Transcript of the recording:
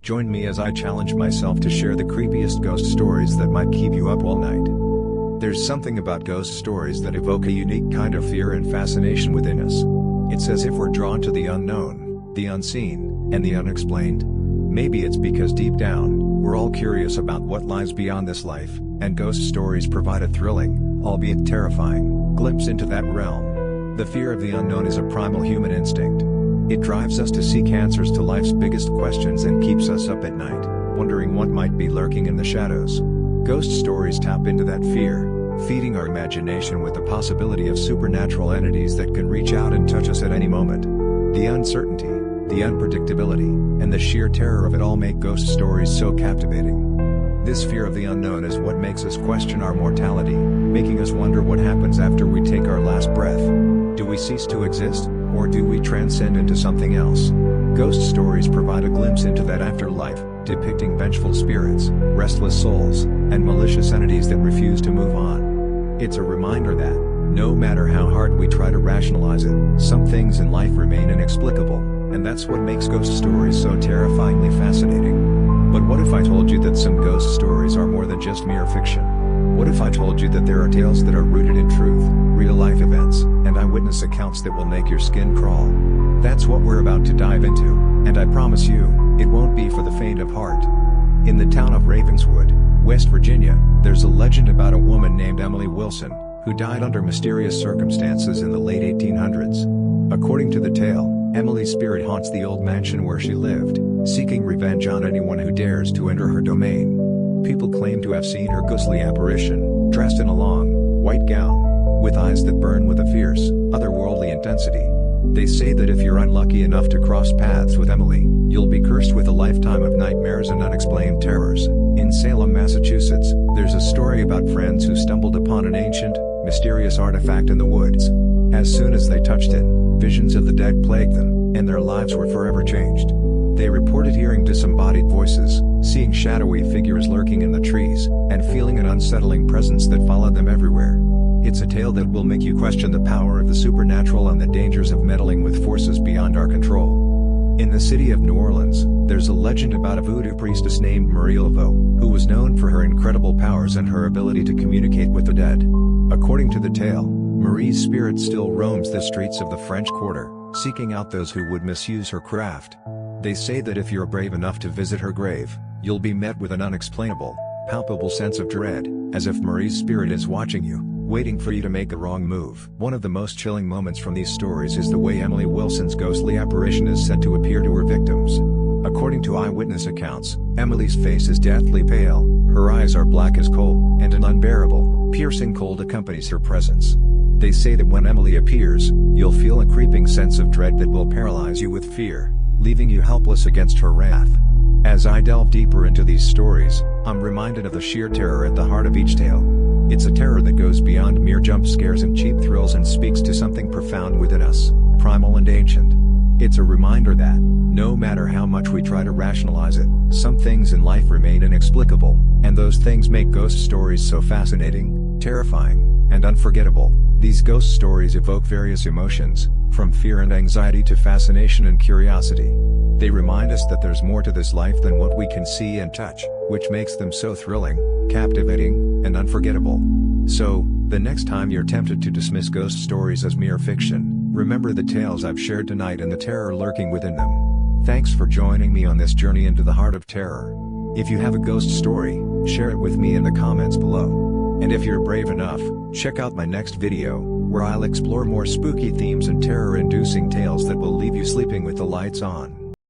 Join me as I challenge myself to share the creepiest ghost stories that might keep you up all night. There's something about ghost stories that evoke a unique kind of fear and fascination within us. It's as if we're drawn to the unknown, the unseen, and the unexplained. Maybe it's because deep down, we're all curious about what lies beyond this life, and ghost stories provide a thrilling, albeit terrifying, glimpse into that realm. The fear of the unknown is a primal human instinct. It drives us to seek answers to life's biggest questions and keeps us up at night, wondering what might be lurking in the shadows. Ghost stories tap into that fear, feeding our imagination with the possibility of supernatural entities that can reach out and touch us at any moment. The uncertainty, the unpredictability, and the sheer terror of it all make ghost stories so captivating. This fear of the unknown is what makes us question our mortality, making us wonder what happens after we take our last breath. Do we cease to exist, or do we transcend into something else? Ghost stories provide a glimpse into that afterlife, depicting vengeful spirits, restless souls, and malicious entities that refuse to move on. It's a reminder that, no matter how hard we try to rationalize it, some things in life remain inexplicable, and that's what makes ghost stories so terrifyingly fascinating. But what if I told you that some ghost stories are more than just mere fiction? What if I told you that there are tales that are rooted in truth, real-life events, and eyewitness accounts that will make your skin crawl? That's what we're about to dive into, and I promise you, it won't be for the faint of heart. In the town of Ravenswood, West Virginia, there's a legend about a woman named Emily Wilson, who died under mysterious circumstances in the late 1800s. According to the tale, Emily's spirit haunts the old mansion where she lived, seeking revenge on anyone who dares to enter her domain. People claim to have seen her ghostly apparition, dressed in a long, white gown, with eyes that burn with a fierce, otherworldly intensity. They say that if you're unlucky enough to cross paths with Emily, you'll be cursed with a lifetime of nightmares and unexplained terrors. In Salem, Massachusetts, there's a story about friends who stumbled upon an ancient, mysterious artifact in the woods. As soon as they touched it, visions of the dead plagued them, and their lives were forever changed. They reported hearing disembodied voices, seeing shadowy figures lurking in the trees, and feeling an unsettling presence that followed them everywhere. It's a tale that will make you question the power of the supernatural and the dangers of meddling with forces beyond our control. In the city of New Orleans, there's a legend about a voodoo priestess named Marie Laveau, who was known for her incredible powers and her ability to communicate with the dead. According to the tale, Marie's spirit still roams the streets of the French Quarter, seeking out those who would misuse her craft. They say that if you're brave enough to visit her grave, you'll be met with an unexplainable, palpable sense of dread, as if Marie's spirit is watching you, waiting for you to make a wrong move. One of the most chilling moments from these stories is the way Emily Wilson's ghostly apparition is said to appear to her victims. According to eyewitness accounts, Emily's face is deathly pale, her eyes are black as coal, and an unbearable, piercing cold accompanies her presence. They say that when Emily appears, you'll feel a creeping sense of dread that will paralyze you with fear, leaving you helpless against her wrath. As I delve deeper into these stories, I'm reminded of the sheer terror at the heart of each tale. It's a terror that goes beyond mere jump scares and cheap thrills and speaks to something profound within us, primal and ancient. It's a reminder that, no matter how much we try to rationalize it, some things in life remain inexplicable, and those things make ghost stories so fascinating, terrifying, and unforgettable. These ghost stories evoke various emotions, from fear and anxiety to fascination and curiosity. They remind us that there's more to this life than what we can see and touch, which makes them so thrilling, captivating, and unforgettable. So, the next time you're tempted to dismiss ghost stories as mere fiction, remember the tales I've shared tonight and the terror lurking within them. Thanks for joining me on this journey into the heart of terror. If you have a ghost story, share it with me in the comments below. And if you're brave enough, check out my next video, where I'll explore more spooky themes and terror-inducing tales that will leave you sleeping with the lights on.